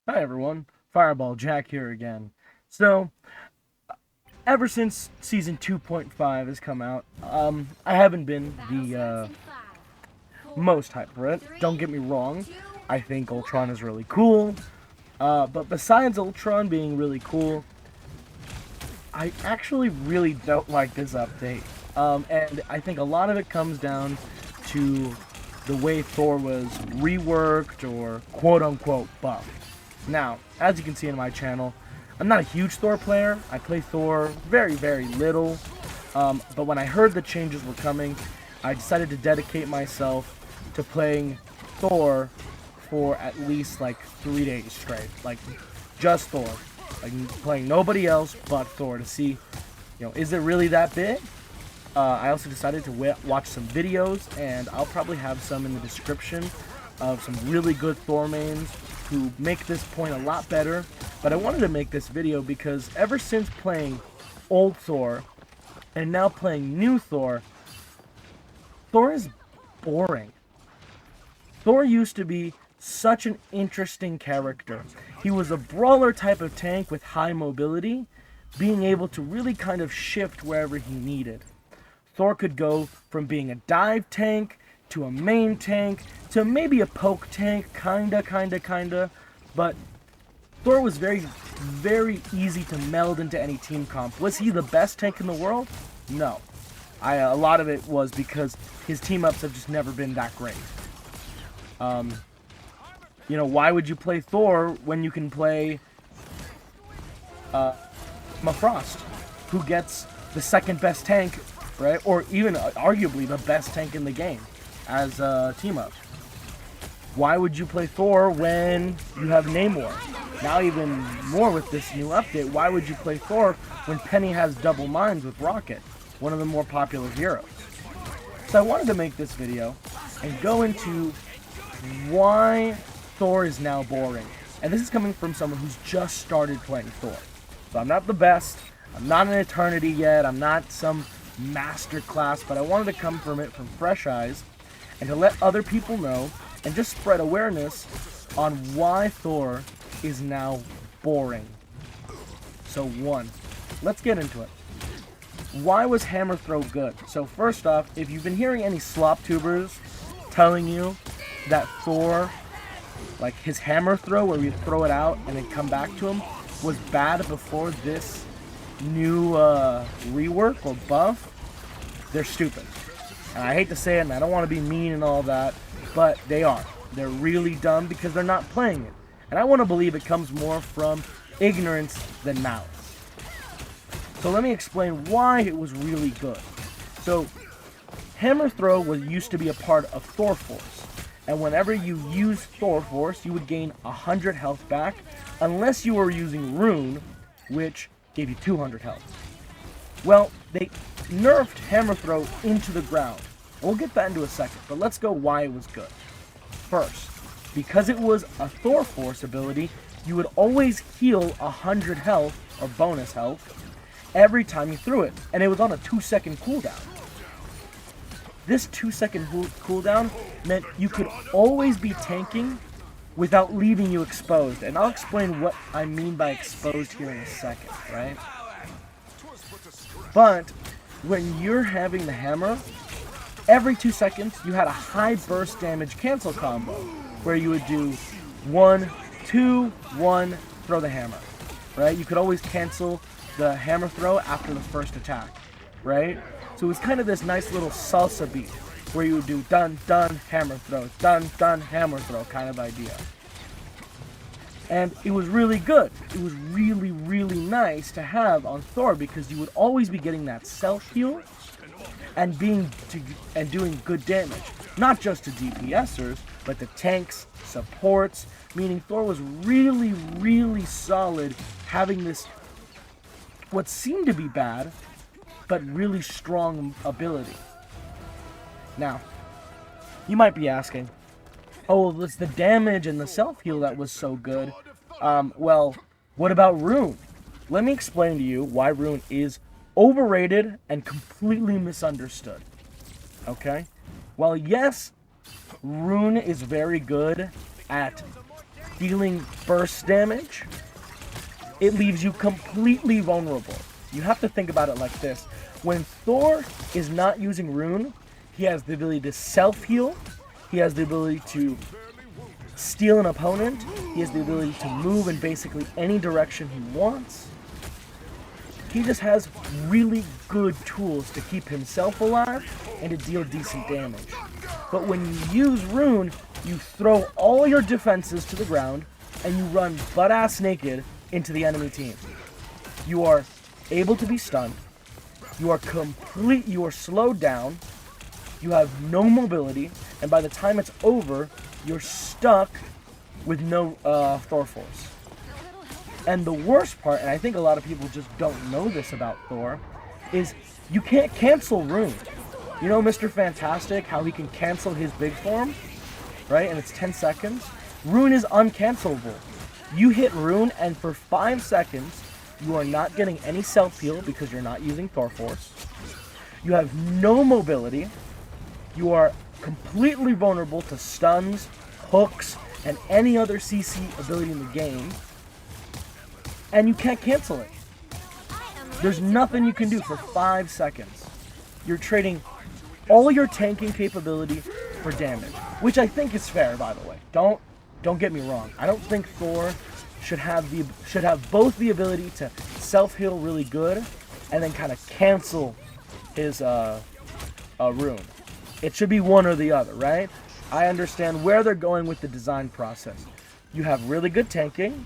Hi everyone, Fireball Jack here again. So, ever since season 2.5 has come out, I haven't been the most hyped for it. Don't get me wrong, I think Ultron is really cool. But besides Ultron being really cool, I actually really don't like this update. And I think a lot of it comes down to the way Thor was reworked or quote unquote buffed. Now, as you can see in my channel, I'm not a huge Thor player. I play Thor very, very little. But when I heard the changes were coming, I decided to dedicate myself to playing Thor for at least like 3 days straight. Like, just Thor. Like, playing nobody else but Thor to see, is it really that big? I also decided to watch some videos, and I'll probably have some in the description of some really good Thor mains who make this point a lot better. But I wanted to make this video because ever since playing old Thor and now playing new Thor, Thor is boring. Thor used to be such an interesting character. He was a brawler type of tank with high mobility, being able to really kind of shift wherever he needed. Thor could go from being a dive tank to a main tank to maybe a poke tank, kinda, but Thor was very, very easy to meld into any team comp. Was he the best tank in the world? No. A lot of it was because his team ups have just never been that great. Why would you play Thor when you can play Frost, who gets the second best tank, right? Or even arguably the best tank in the game as a team up. Why would you play Thor when you have Namor? Now even more with this new update, why would you play Thor when Penny has double mines with Rocket, one of the more popular heroes? So I wanted to make this video and go into why Thor is now boring. And this is coming from someone who's just started playing Thor. So I'm not the best, I'm not an eternity yet, I'm not some master class, but I wanted to come from it from fresh eyes and to let other people know and just spread awareness on why Thor is now boring. So let's get into it. Why was Hammer Throw good? So first off, if you've been hearing any slop tubers telling you that Thor, like his Hammer Throw where we throw it out and then come back to him, was bad before this new rework or buff, they're stupid. And I hate to say it, and I don't want to be mean and all that, but they are. They're really dumb because they're not playing it. And I want to believe it comes more from ignorance than malice. So let me explain why it was really good. So, Hammer Throw used to be a part of Thor Force. And whenever you used Thor Force, you would gain 100 health back, unless you were using Rune, which gave you 200 health. Well, they nerfed Hammer Throw into the ground. We'll get that into a second, but let's go why it was good. First, because it was a Thor Force ability, you would always heal 100 health, or bonus health, every time you threw it, and it was on a 2-second cooldown. This 2-second cooldown meant you could always be tanking without leaving you exposed, and I'll explain what I mean by exposed here in a second, right? But when you're having the hammer, every 2 seconds you had a high burst damage cancel combo where you would do 1, 2, 1, throw the hammer, right? You could always cancel the hammer throw after the first attack, right? So it was kind of this nice little salsa beat where you would do dun, dun, hammer throw, dun, dun, hammer throw kind of idea. And it was really good. It was really, really nice to have on Thor because you would always be getting that self-heal and doing good damage. Not just to DPSers, but to tanks, supports, meaning Thor was really, really solid having this, what seemed to be bad, but really strong ability. Now, you might be asking, oh, it's the damage and the self-heal that was so good. Well, what about Rune? Let me explain to you why Rune is overrated and completely misunderstood. Okay? Well, yes, Rune is very good at dealing burst damage, it leaves you completely vulnerable. You have to think about it like this. When Thor is not using Rune, he has the ability to self-heal, he has the ability to steal an opponent, he has the ability to move in basically any direction he wants. He just has really good tools to keep himself alive and to deal decent damage. But when you use Rune, you throw all your defenses to the ground and you run butt-ass naked into the enemy team. You are able to be stunned, you are slowed down, you have no mobility, and by the time it's over, you're stuck with no Thor force. And the worst part, and I think a lot of people just don't know this about Thor, is you can't cancel Rune. You know Mr. Fantastic, how he can cancel his big form, right? And it's 10 seconds. Rune is uncancelable. You hit Rune, and for 5 seconds, you are not getting any self-heal because you're not using Thor Force. You have no mobility. You are completely vulnerable to stuns, hooks, and any other CC ability in the game. And you can't cancel it. There's nothing you can do for 5 seconds. You're trading all your tanking capability for damage, which I think is fair, by the way. Don't get me wrong. I don't think Thor should have both the ability to self-heal really good and then kind of cancel his Rune. It should be one or the other, right? I understand where they're going with the design process. You have really good tanking,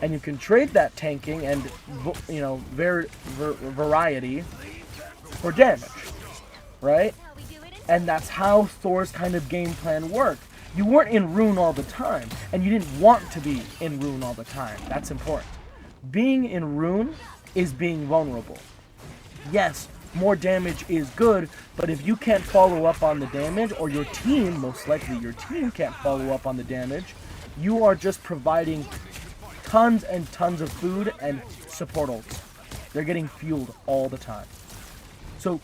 and you can trade that tanking and variety for damage, right? And that's how Thor's kind of game plan worked. You weren't in Rune all the time, and you didn't want to be in Rune all the time. That's important. Being in Rune is being vulnerable. Yes, more damage is good, but if you can't follow up on the damage, or your team, most likely your team can't follow up on the damage, you are just providing tons and tons of food and support ults. They're getting fueled all the time. So,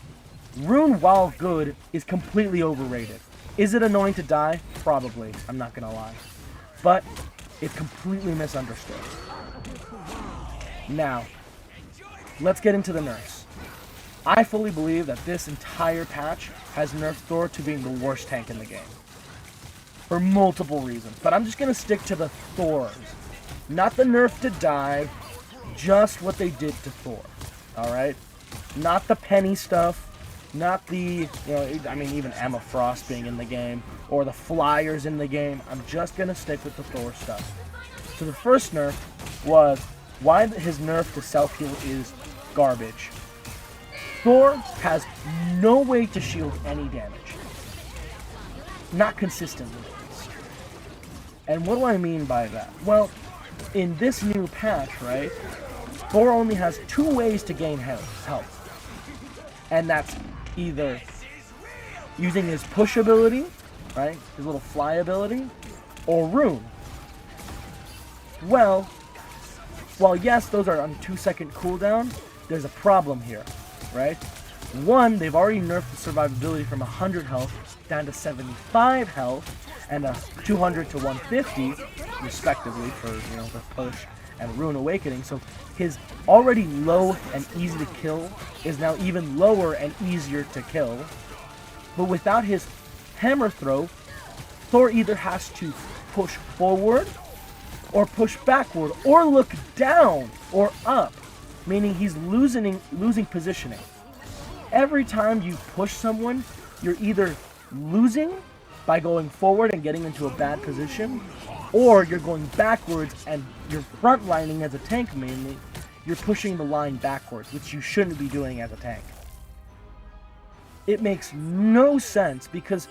Rune, while good, is completely overrated. Is it annoying to die? Probably. I'm not gonna lie. But it's completely misunderstood. Now, let's get into the nerfs. I fully believe that this entire patch has nerfed Thor to being the worst tank in the game. For multiple reasons. But I'm just gonna stick to the Thors. Not the nerf to dive, just what they did to Thor. Alright? Not the penny stuff. Not the, even Emma Frost being in the game, or the Flyers in the game. I'm just going to stick with the Thor stuff. So the first nerf was why his nerf to self-heal is garbage. Thor has no way to shield any damage. Not consistently, at least. And what do I mean by that? Well, in this new patch, right, Thor only has 2 ways to gain health. And that's either using his push ability, right, his little fly ability, or Rune. Well, while yes, those are on 2-second cooldown, there's a problem here, right? One, they've already nerfed the survivability from 100 health down to 75 health, and a 200 to 150, respectively, for the push and Rune Awakening. So his already low and easy to kill is now even lower and easier to kill. But without his hammer throw, Thor either has to push forward or push backward or look down or up, meaning he's losing positioning. Every time you push someone, you're either losing by going forward and getting into a bad position, or you're going backwards and you're front lining as a tank mainly. You're pushing the line backwards, which you shouldn't be doing as a tank. It makes no sense because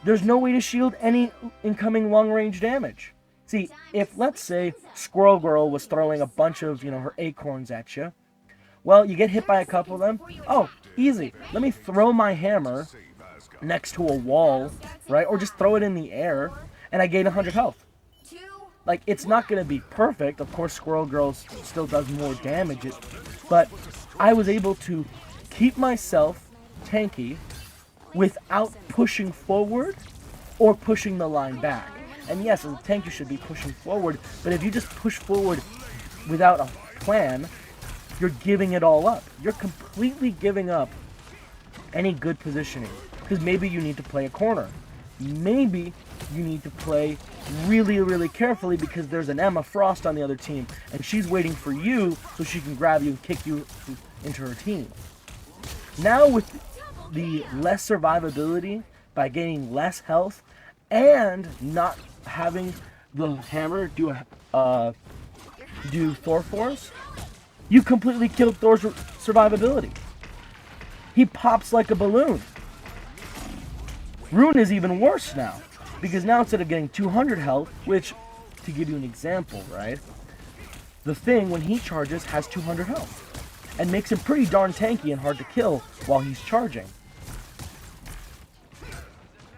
there's no way to shield any incoming long-range damage. See, if let's say Squirrel Girl was throwing a bunch of, her acorns at you, well, you get hit by a couple of them. Oh, easy. Let me throw my hammer next to a wall, right? Or just throw it in the air, and I gain 100 health. Like, it's not going to be perfect. Of course, Squirrel Girl still does more damage, but I was able to keep myself tanky without pushing forward or pushing the line back. And yes, as a tank you should be pushing forward, but if you just push forward without a plan, you're giving it all up. You're completely giving up any good positioning. Because maybe you need to play a corner. Maybe you need to play really, really carefully because there's an Emma Frost on the other team, and she's waiting for you so she can grab you and kick you into her team. Now with the less survivability, by gaining less health, and not having the hammer do Thor Force, you completely killed Thor's survivability. He pops like a balloon. Rune is even worse now, because now instead of getting 200 health, which, to give you an example, right, the Thing, when he charges, has 200 health, and makes him pretty darn tanky and hard to kill while he's charging.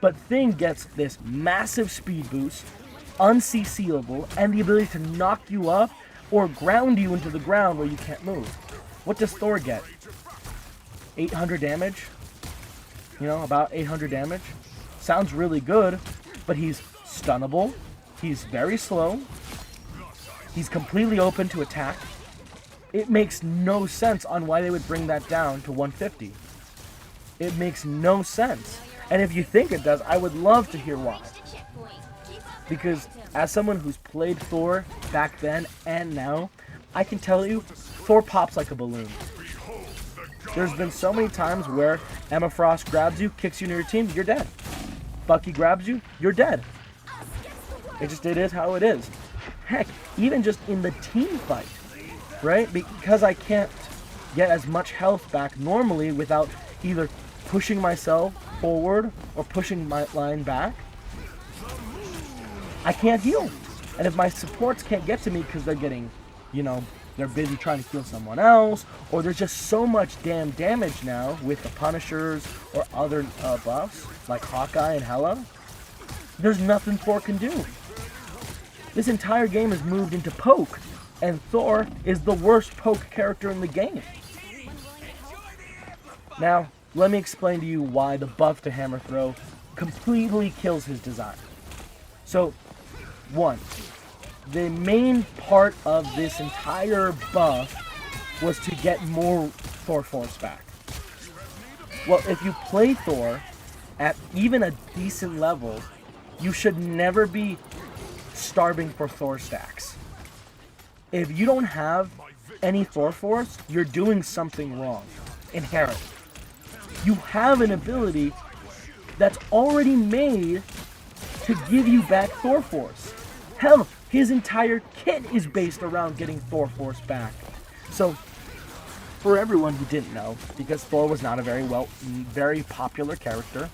But Thing gets this massive speed boost, unCC'able, and the ability to knock you up or ground you into the ground where you can't move. What does Thor get? 800 damage? You know, about 800 damage. Sounds really good, but he's stunnable. He's very slow. He's completely open to attack. It makes no sense on why they would bring that down to 150. It makes no sense. And if you think it does, I would love to hear why. Because as someone who's played Thor back then and now, I can tell you, Thor pops like a balloon. There's been so many times where Emma Frost grabs you, kicks you near your team, you're dead. Bucky grabs you, you're dead. It is how it is. Heck, even just in the team fight, right? Because I can't get as much health back normally without either pushing myself forward or pushing my line back, I can't heal. And if my supports can't get to me because they're getting, you know, they're busy trying to kill someone else, or there's just so much damn damage now with the Punishers or other buffs, like Hawkeye and Hela, there's nothing Thor can do. This entire game has moved into poke, and Thor is the worst poke character in the game. Now, let me explain to you why the buff to Hammer Throw completely kills his design. So, one, the main part of this entire buff was to get more Thor Force back. Well, if you play Thor at even a decent level, you should never be starving for Thor stacks. If you don't have any Thor Force, you're doing something wrong, inherent. You have an ability that's already made to give you back Thor Force. Hell, his entire kit is based around getting Thor Force back. So, for everyone who didn't know, because Thor was not a very popular character,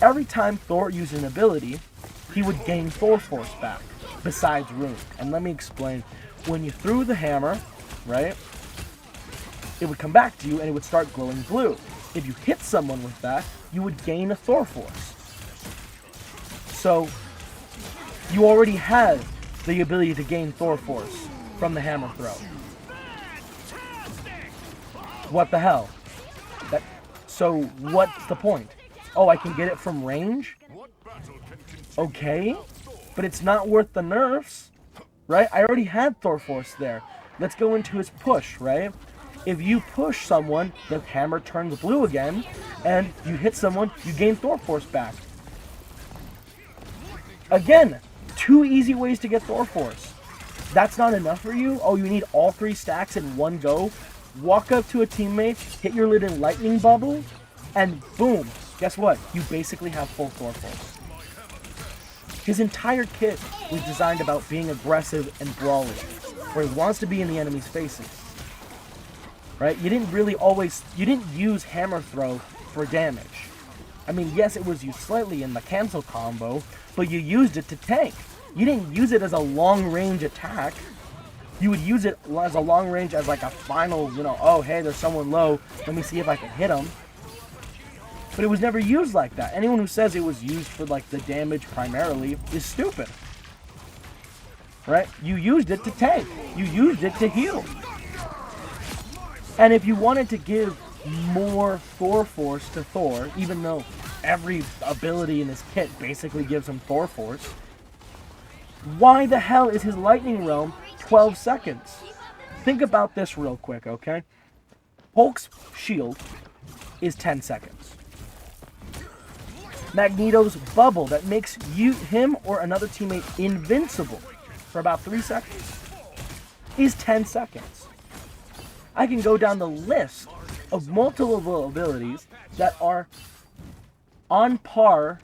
every time Thor used an ability, he would gain Thor Force back, besides Rune. And let me explain. When you threw the hammer, right, it would come back to you and it would start glowing blue. If you hit someone with that, you would gain a Thor Force. So, you already had the ability to gain Thor Force from the hammer throw. What the hell? So what's the point? Oh, I can get it from range? Okay, but it's not worth the nerfs, right? I already had Thor Force there. Let's go into his push, right? If you push someone, the hammer turns blue again, and you hit someone, you gain Thor Force back. Again, 2 easy ways to get Thor Force. That's not enough for you? Oh, you need all 3 stacks in one go? Walk up to a teammate, hit your little lightning bubble, and boom. Guess what? You basically have full Thor Force. His entire kit was designed about being aggressive and brawling, where he wants to be in the enemy's faces. Right? You didn't use hammer throw for damage. I mean, yes, it was used slightly in the cancel combo, but you used it to tank. You didn't use it as a long-range attack. You would use it as a long-range as like a final, oh, hey, there's someone low, let me see if I can hit him. But it was never used like that. Anyone who says it was used for like the damage primarily is stupid. Right? You used it to tank. You used it to heal. And if you wanted to give more Thor Force to Thor, even though every ability in his kit basically gives him Thor Force, Why the hell is his lightning realm 12 seconds? Think about this real quick, okay? Hulk's shield is 10 seconds. Magneto's bubble that makes him or another teammate invincible for about 3 seconds is 10 seconds. I can go down the list of multiple abilities that are on par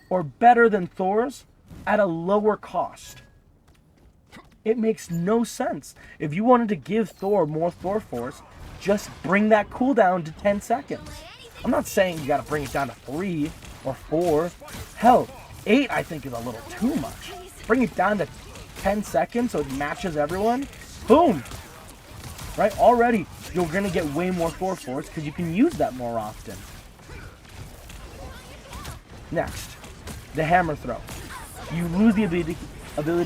or better than Thor's at a lower cost. It makes no sense. If you wanted to give Thor more Thor Force, just bring that cooldown to 10 seconds. I'm not saying you gotta bring it down to 3 or 4. Hell, 8 I think is a little too much. Bring it down to 10 seconds so it matches everyone. Boom! Right? Already, you're gonna get way more Thor Force because you can use that more often. Next, the hammer throw. You lose the ability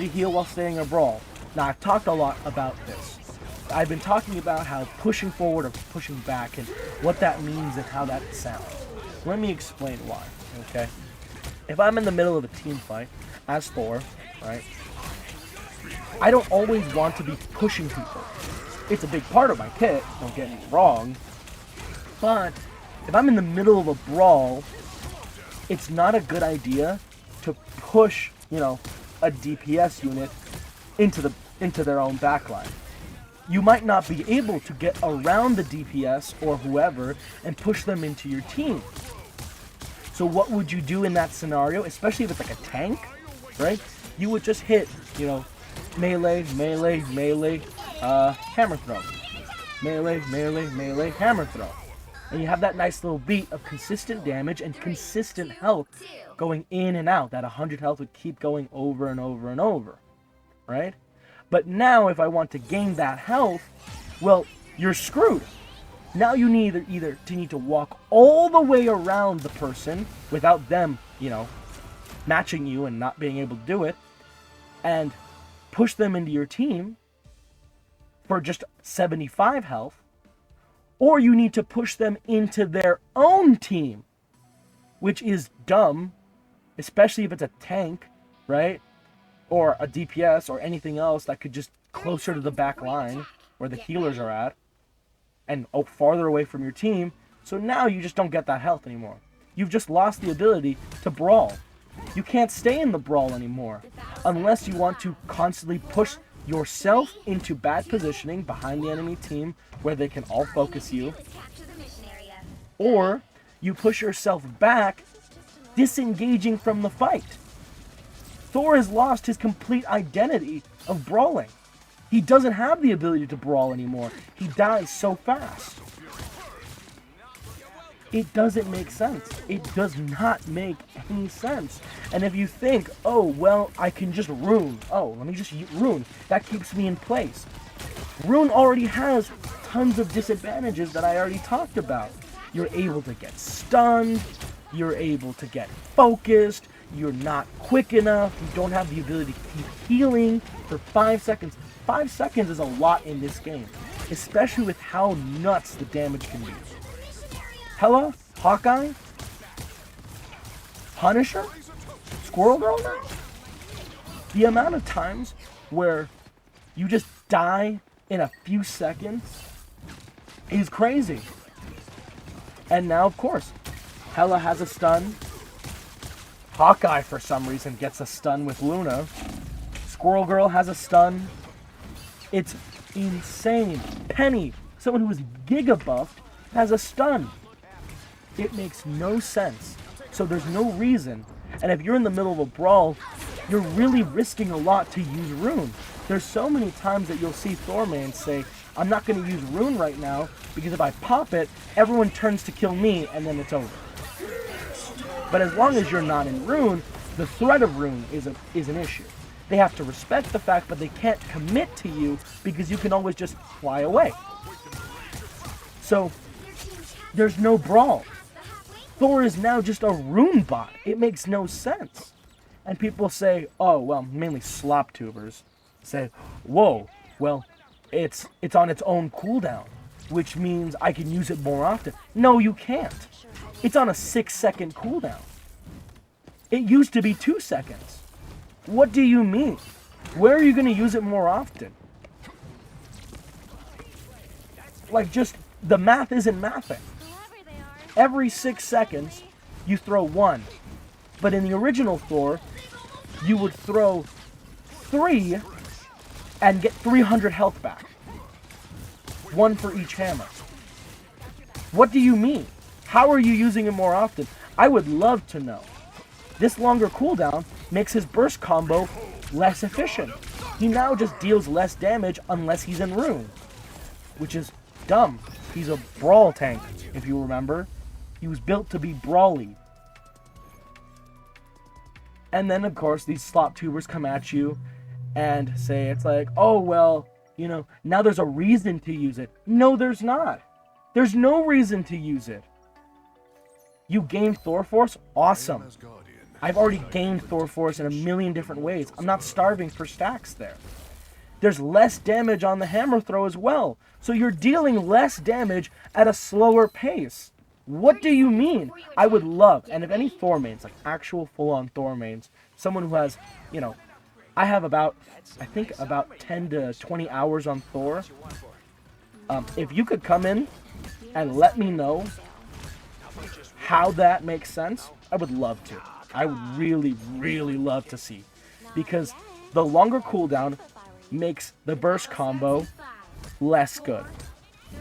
to heal while staying in a brawl. Now, I've talked a lot about this. I've been talking about how pushing forward or pushing back and what that means and how that sounds. Let me explain why, okay? If I'm in the middle of a team fight, as Thor, right, I don't always want to be pushing people. It's a big part of my kit, don't get me wrong, but if I'm in the middle of a brawl, it's not a good idea to push, a DPS unit into their own backline. You might not be able to get around the DPS or whoever and push them into your team. So what would you do in that scenario, especially if it's like a tank, right? You would just hit, melee, melee, melee, hammer throw. Melee, melee, melee, hammer throw. And you have that nice little beat of consistent damage and consistent health going in and out. That 100 health would keep going over and over and over, right? But now if I want to gain that health, well, you're screwed. Now you need to walk all the way around the person without them, matching you and not being able to do it, and push them into your team for just 75 health, or you need to push them into their own team, which is dumb, especially if it's a tank, right? Or a DPS or anything else that could just closer to the back line where the healers are at and farther away from your team. So now you just don't get that health anymore. You've just lost the ability to brawl. You can't stay in the brawl anymore unless you want to constantly push yourself into bad positioning behind the enemy team where they can all focus you, or you push yourself back, disengaging from the fight. Thor has lost his complete identity of brawling. He doesn't have the ability to brawl anymore. He dies so fast. It doesn't make sense. It does not make any sense. And if you think, oh, well, I can just rune. Oh, let me just rune. That keeps me in place. Rune already has tons of disadvantages that I already talked about. You're able to get stunned. You're able to get focused. You're not quick enough. You don't have the ability to keep healing for 5 seconds. 5 seconds is a lot in this game, especially with how nuts the damage can be. Hela, Hawkeye, Punisher, Squirrel Girl now? The amount of times where you just die in a few seconds is crazy. And now, of course, Hela has a stun. Hawkeye, for some reason, gets a stun with Luna. Squirrel Girl has a stun. It's insane. Penny, someone who is giga buffed, has a stun. It makes no sense. So there's no reason. And if you're in the middle of a brawl, you're really risking a lot to use Rune. There's so many times that you'll see Thorman say, I'm not going to use Rune right now, because if I pop it, everyone turns to kill me, and then it's over. But as long as you're not in Rune, the threat of Rune is an issue. They have to respect the fact, but they can't commit to you, because you can always just fly away. So, there's no brawl. Thor is now just a Rune bot. It makes no sense. And people say, oh, well, mainly slop tubers say, whoa, well, it's on its own cooldown, which means I can use it more often. No, you can't. It's on a 6-second cooldown. It used to be 2 seconds. What do you mean? Where are you going to use it more often? Like, just, the math isn't mathing. Every 6 seconds, you throw 1. But in the original Thor, you would throw 3 and get 300 health back. 1 for each hammer. What do you mean? How are you using it more often? I would love to know. This longer cooldown makes his burst combo less efficient. He now just deals less damage unless he's in rune, which is dumb. He's a brawl tank, if you remember. He was built to be brawly. And then, of course, these slop tubers come at you and say it's like, oh, well, you know, now there's a reason to use it. No, there's not. There's no reason to use it. You gain Thor Force? Awesome. I've already gained Thor Force in a million different ways. I'm not starving for stacks there. There's less damage on the hammer throw as well. So you're dealing less damage at a slower pace. What do you mean? I would love, and if any Thor mains, like actual full-on Thor mains, someone who has, you know, I have about, I think about 10 to 20 hours on Thor. If you could come in and let me know how that makes sense, I would love to. I would really, really love to see. Because the longer cooldown makes the burst combo less good.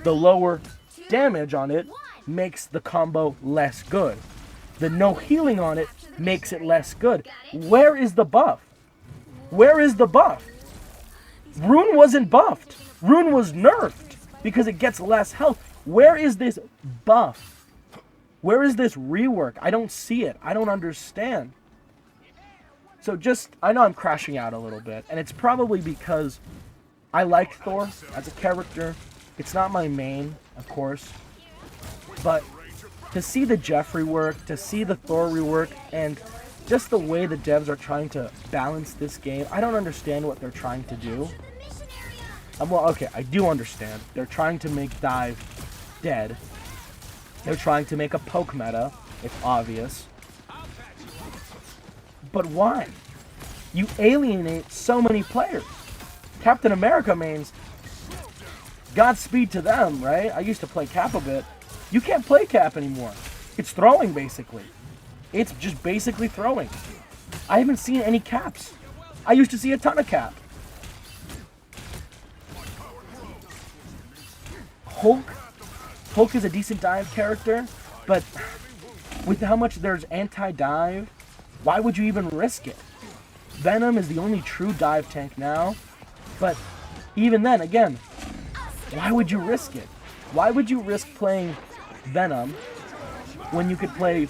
The lower damage on it makes the combo less good. The no healing on it makes it less good. Where is the buff? Where is the buff? Rune wasn't buffed. Rune was nerfed because it gets less health. Where is this buff? Where is this rework? I don't see it. I don't understand. So just, I know I'm crashing out a little bit, and it's probably because I like Thor as a character. It's not my main, of course. But to see the Jeff rework, to see the Thor rework, and just the way the devs are trying to balance this game, I don't understand what they're trying to do. Well, okay, I do understand. They're trying to make dive dead. They're trying to make a poke meta. It's obvious. But why? You alienate so many players. Captain America mains, Godspeed to them, right? I used to play Cap a bit. You can't play Cap anymore. It's throwing, basically. It's just basically throwing. I haven't seen any Caps. I used to see a ton of Cap. Hulk is a decent dive character, but with how much there's anti-dive, why would you even risk it? Venom is the only true dive tank now, but even then, again, why would you risk it? Why would you risk playing Venom when you could play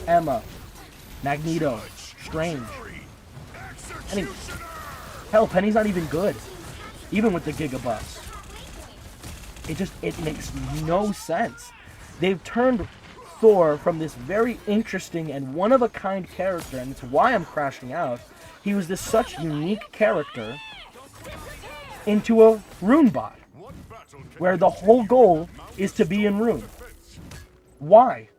Emma, Magneto, Strange? I mean, hell, Penny's not even good, even with the Giga buffs. It makes no sense. They've turned Thor from this very interesting and one-of-a-kind character, and it's why I'm crashing out. He was this such unique character into a rune bot, where the whole goal is to be in rune. Why?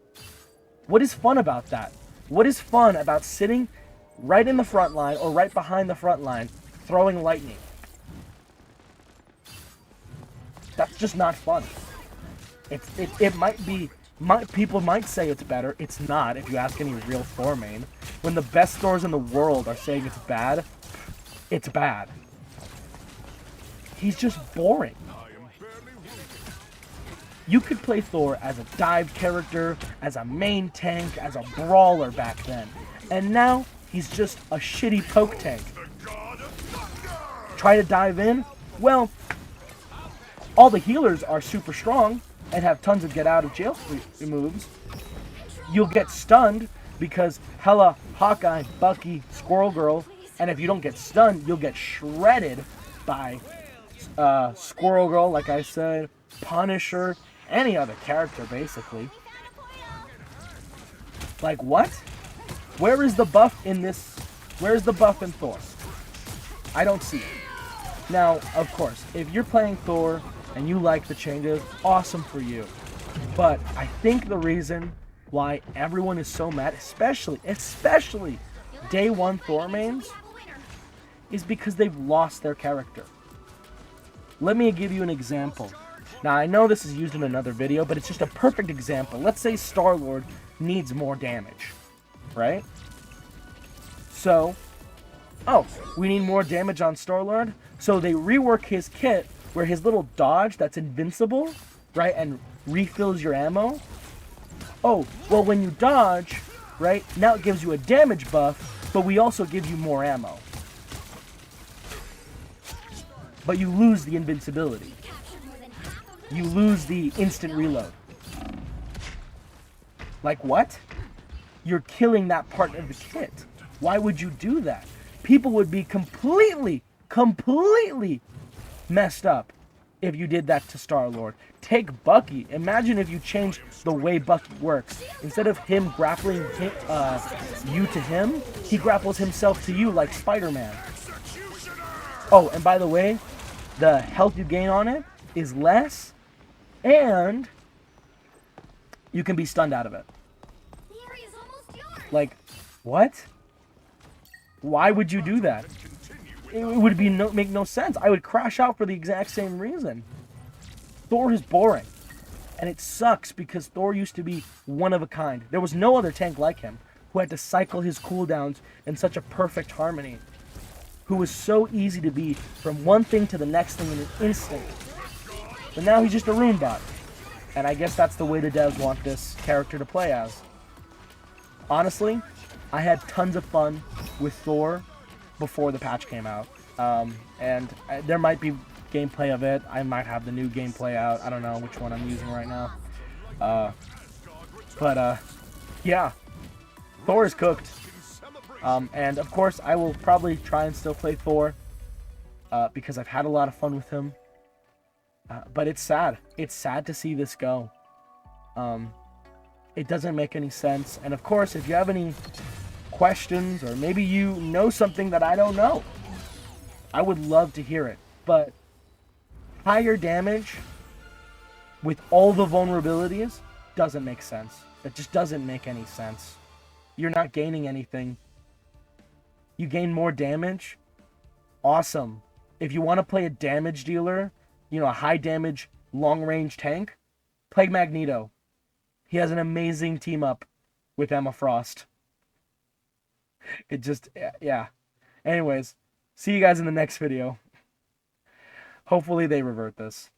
What is fun about that? What is fun about sitting right in the front line or right behind the front line throwing lightning? That's just not fun. It might be, people might say it's better. It's not, if you ask any real Thor main. When the best Thors in the world are saying it's bad, it's bad. He's just boring. You could play Thor as a dive character, as a main tank, as a brawler back then. And now, he's just a shitty poke tank. Try to dive in? Well, all the healers are super strong and have tons of get out of jail free moves. You'll get stunned because hella Hawkeye, Bucky, Squirrel Girl, and if you don't get stunned, you'll get shredded by Squirrel Girl, like I said, Punisher, any other character basically. Like what? Where is the buff in this? Where's the buff in Thor? I don't see it. Now, of course, if you're playing Thor and you like the changes, awesome for you. But I think the reason why everyone is so mad, especially day one Thor mains, is because they've lost their character. Let me give you an example. Now, I know this is used in another video, but it's just a perfect example. Let's say Star-Lord needs more damage, right? So, oh, we need more damage on Star-Lord? So they rework his kit where his little dodge that's invincible, right, and refills your ammo. Oh, well, when you dodge, right, now it gives you a damage buff, but we also give you more ammo. But you lose the invincibility. You lose the instant reload. Like what? You're killing that part of the kit. Why would you do that? People would be completely messed up if you did that to Star-Lord. Take Bucky. Imagine if you changed the way Bucky works. Instead of him grappling you to him, he grapples himself to you like Spider-Man. Oh, and by the way, the health you gain on it is less, and you can be stunned out of it. Like, what? Why would you do that? It would make no sense. I would crash out for the exact same reason. Thor is boring. And it sucks because Thor used to be one of a kind. There was no other tank like him who had to cycle his cooldowns in such a perfect harmony. Who was so easy to beat from one thing to the next thing in an instant. But now he's just a rune bot. And I guess that's the way the devs want this character to play as. Honestly, I had tons of fun with Thor before the patch came out. And there might be gameplay of it. I might have the new gameplay out. I don't know which one I'm using right now. Yeah. Thor is cooked. And of course, I will probably try and still play Thor. Because I've had a lot of fun with him. But it's sad. It's sad to see this go. It doesn't make any sense. And of course, if you have any questions, or maybe you know something that I don't know, I would love to hear it. But higher damage with all the vulnerabilities doesn't make sense. It just doesn't make any sense. You're not gaining anything. You gain more damage. Awesome. If you want to play a damage dealer, you know, a high damage, long range tank, play Magneto. He has an amazing team up with Emma Frost. It just, yeah. Anyways, see you guys in the next video. Hopefully they revert this.